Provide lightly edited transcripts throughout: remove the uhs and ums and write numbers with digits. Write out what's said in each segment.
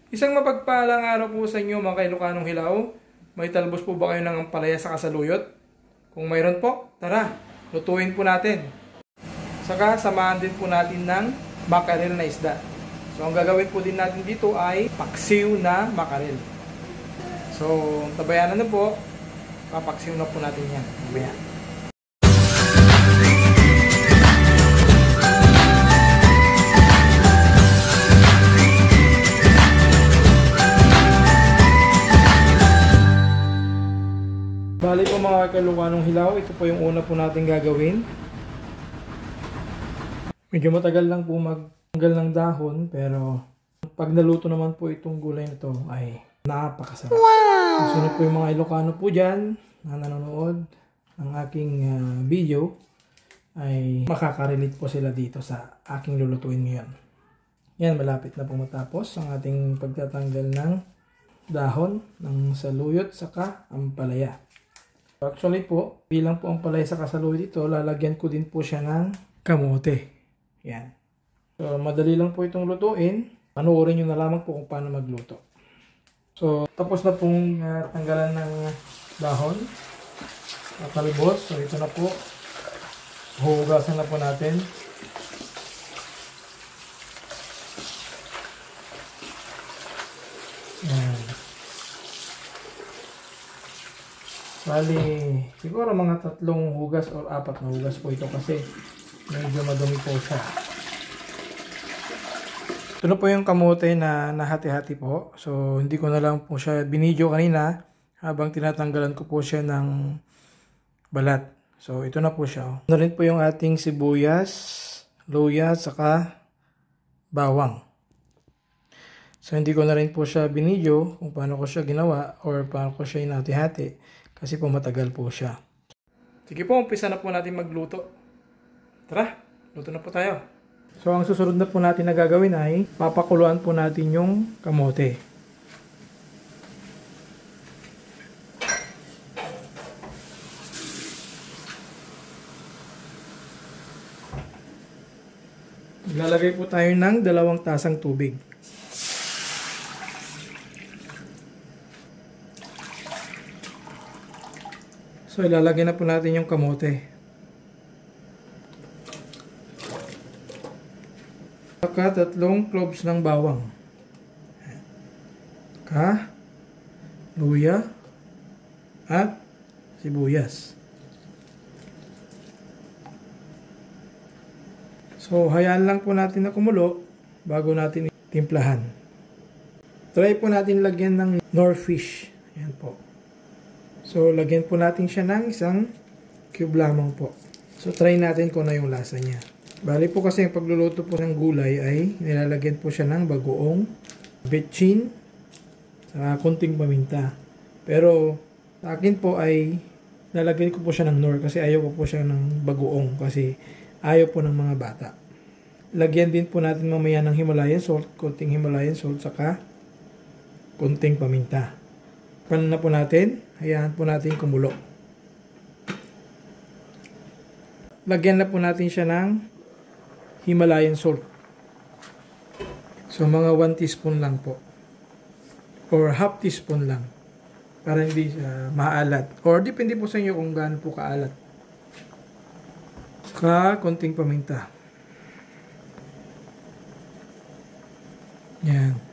Isang mapagpalang araw po sa inyo mga kailukanong hilaw. May talbos po ba kayo ng ampalaya sa kasaluyot? Kung mayroon po, tara, lutuin po natin. Saka samahan din po natin ng makarel na isda. So ang gagawin po din natin dito ay paksiw na makarel. So tabayanan na po, papaksiw na po natin yan. Mamaya. Bali po mga kalukanong hilaw, ito po yung una po natin gagawin. Medyo matagal lang po magtanggal ng dahon, pero pag naluto naman po itong gulay na ito ay napakasarap. Wow! Sunod po yung mga Ilocano po dyan na nanonood ng aking video ay makakarelate po sila dito sa aking lulutuin ngayon. Yan, malapit na po matapos ang ating pagtatanggal ng dahon ng saluyot saka ampalaya. Actually po, bilang po ang palay sa kasaluyot dito, lalagyan ko din po siya ng kamote. Yan. So, madali lang po itong lutuin. Panoorin nyo na lamang po kung paano magluto. So, tapos na pong tanggalan ng dahon. Talibos. So, ito na po. Huhugasan na po natin. Yan. Bali, siguro mga 3 hugas or 4 na hugas po ito kasi medyo madumi po siya. Ito na po yung kamote na nahati-hati po. So, hindi ko na lang po siya binidyo kanina habang tinatanggalan ko po siya ng balat. So, ito na po siya. Ito rin po yung ating sibuyas, luya, saka bawang. So, hindi ko na rin po siya binidyo kung paano ko siya ginawa or paano ko siya inati-hati. Kasi po matagal po siya. Sige po, umpisa na po natin magluto. Tara, luto na po tayo. So ang susunod na po natin na gagawin ay papakuluan po natin yung kamote. Lalagay po tayo ng 2 tasang tubig. So, ilalagay na po natin yung kamote. Saka 3 cloves ng bawang. Saka luya at sibuyas. So, hayaan lang po natin na kumulo bago natin timplahan. Try po natin lagyan ng nor fish. Ayan po. So, lagyan po natin siya ng 1 cube lamang po. So, try natin kung ano yung lasa niya. Bali po kasi yung pagluluto po ng gulay ay nilalagyan po siya ng bagoong, betchin, saka kunting paminta. Pero, sa akin po ay lalagyan ko po siya ng nor kasi ayaw ko po siya ng bagoong kasi ayaw po ng mga bata. Lagyan din po natin mamaya ng Himalayan salt, kunting Himalayan salt, saka kunting paminta. Paano na po natin? Hayaan po natin kumulo. Lagyan na po natin siya ng Himalayan salt. So mga 1 teaspoon lang po. Or half teaspoon lang. Para hindi siya maalat. Or depende po sa inyo kung gaano po kaalat. Saka konting paminta. Yan.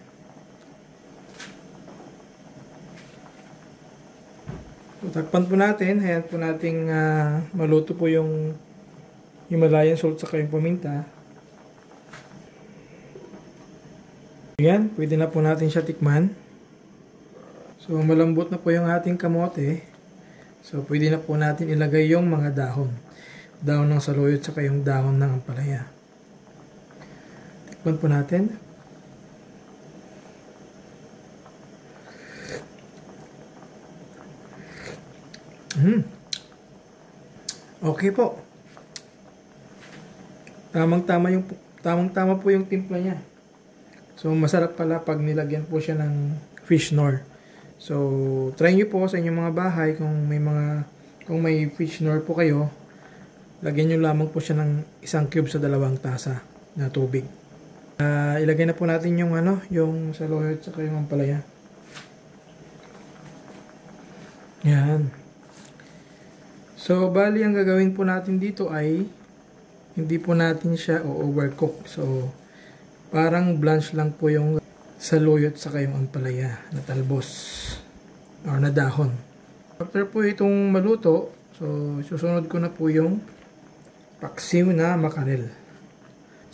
Takpan po natin, hayaan po nating maluto po yung Himalayan salt saka yung paminta. Ayan, pwede na po natin siya tikman. So malambot na po yung ating kamote. So pwede na po natin ilagay yung mga dahon. Dahon ng saluyot saka yung dahon ng ampalaya. Tikman po natin. Okay po. Tamang-tama po yung timpla niya. So masarap pala pag nilagyan po siya ng fish nor. So try niyo po sa inyong mga bahay kung may fish nor po kayo. Lagyan niyo lamang po siya ng 1 cube sa 2 tasa na tubig. Ilagay na po natin yung yung saluyot at yung ampalaya. Yan. So, bali ang gagawin po natin dito ay hindi po natin siya overcook. So, parang blanch lang po yung saluyot sa yung ampalaya na talbos or na dahon. After po itong maluto, so susunod ko na po yung paksiw na makarel.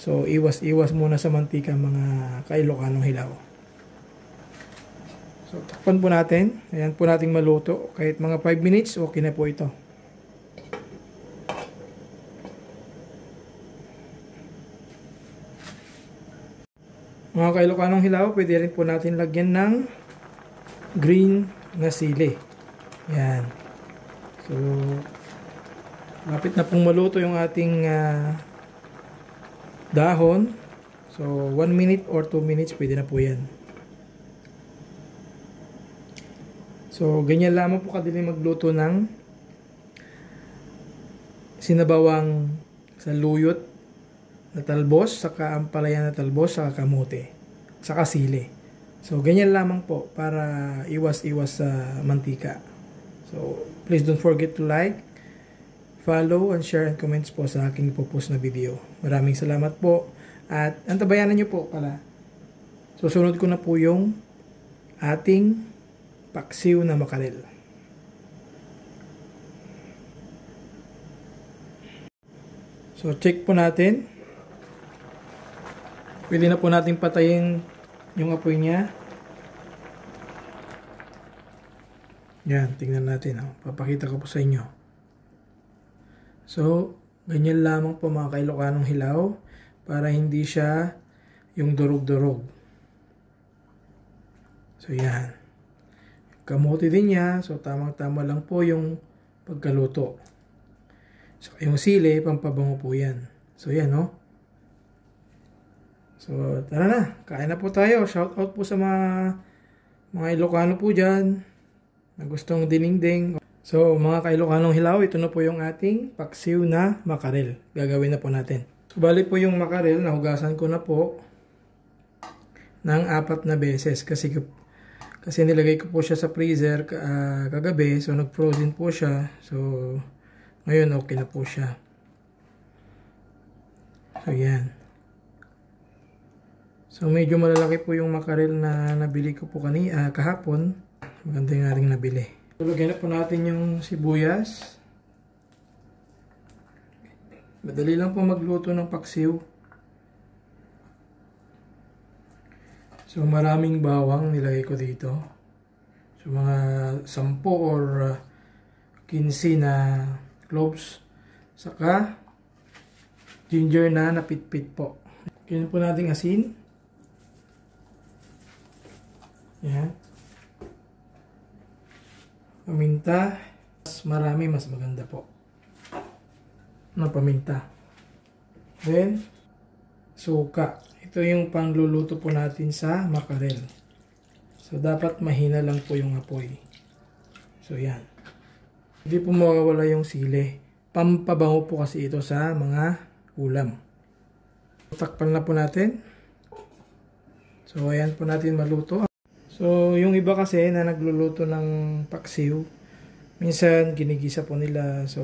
So, iwas-iwas muna sa mantika mga ka-Ilocanong hilaw. So, takpan po natin. Ayan po nating maluto. Kahit mga 5 minutes, okay na po ito. Mga ka-Ilocanong hilaw, pwede rin po natin lagyan ng green na sili. Ayan. So, lapit na pong maluto yung ating dahon. So, 1 minute or 2 minutes, pwede na po yan. So, ganyan lamang po kadali magluto ng sinabawang saluyot na talbos, saka ampalaya na talbos, saka kamote, saka sili. So, ganyan lamang po para iwas-iwas sa mantika. So, please don't forget to like, follow, and share and comments po sa aking ipopost na video. Maraming salamat po. At antabayanan nyo po pala. Susunod ko na po yung ating paksiw na makarel. So, check po natin. Pwede na po natin patayin yung apoy niya. Yan, tingnan natin. Papakita ko po sa inyo. So, ganyan lamang po mga ka-Ilocanong hilaw para hindi siya yung durog-durog. So, yan. Kamote din niya. So, tamang-tama lang po yung pagkaluto. So, yung sili, pampabango po yan. So, yan, no? So, tara na. Kain na po tayo. Shout out po sa mga Ilocano po dyan na gustong dinengdeng. So, mga ka-Ilocanong hilaw, ito na po yung ating paksiw na makarel. Gagawin na po natin. So, bali po yung makarel, nahugasan ko na po ng 4 na beses. Kasi nilagay ko po siya sa freezer kagabi. So, nag-frozen po siya. So, ngayon okay na po siya. So, yan. So, medyo malalaki po yung makarel na nabili ko po kahapon. Maganda yung ating nabili. Lagyan na po natin yung sibuyas. Madali lang po magluto ng paksiw. So, maraming bawang nilagay ko dito. So, mga 10 or 15 na cloves. Saka, ginger na napitpit po. Lagyan po natin asin. Yan. Paminta, mas marami, mas maganda po na paminta. Then, suka. Ito yung pangluluto po natin sa makarel. So, dapat mahina lang po yung apoy. So, yan. Hindi po mawawala yung sili. Pampabango po kasi ito sa mga ulam. Takpan na po natin. So, ayan po natin maluto. So, yung iba kasi na nagluluto ng paksiw, minsan ginigisa po nila. So,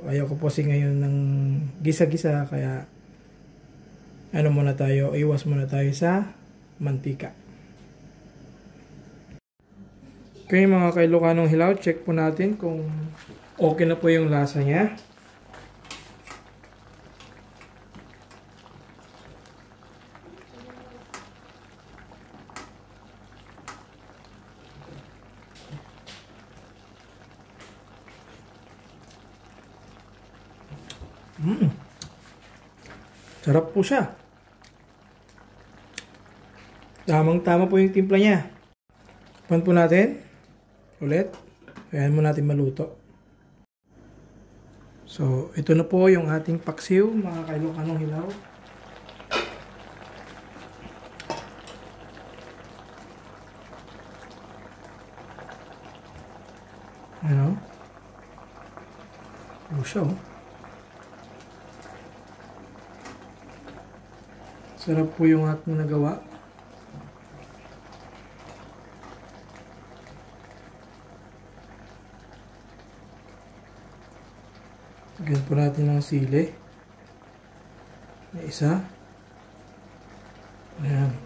ayaw ko po kasi ngayon ng gisa-gisa. Kaya, iwas muna tayo sa mantika. Okay mga ka-Ilocanong hilaw, check po natin kung okay na po yung lasa niya. Sarap po siya. Tamang-tama po yung timpla niya. Pan po natin. Ulit. Ayan mo natin maluto. So, ito na po yung ating paksiw, mga ka-Ilocanong hilaw. Ano? Siya, oh. Sarap po yung ating nagawa. Lagyan po natin ng sili. Na isa. Ayan.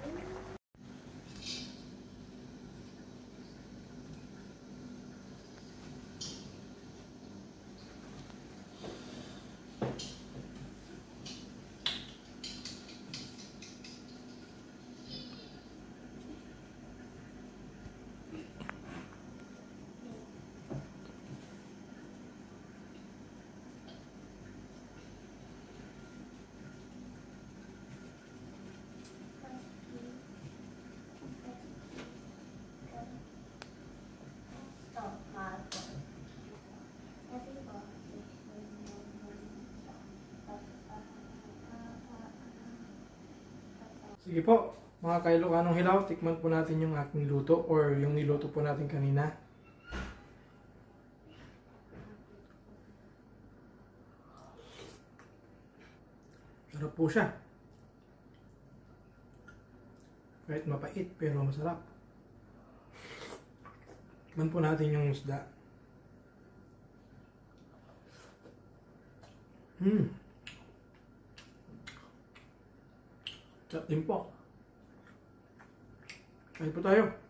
Sige po, mga ka-Ilocanong Hilaw, tikman po natin yung aking luto or yung niluto po natin kanina. Sarap po siya. Kahit mapait pero masarap. Tikman po natin yung isda. Sarap din po. Kain po tayo.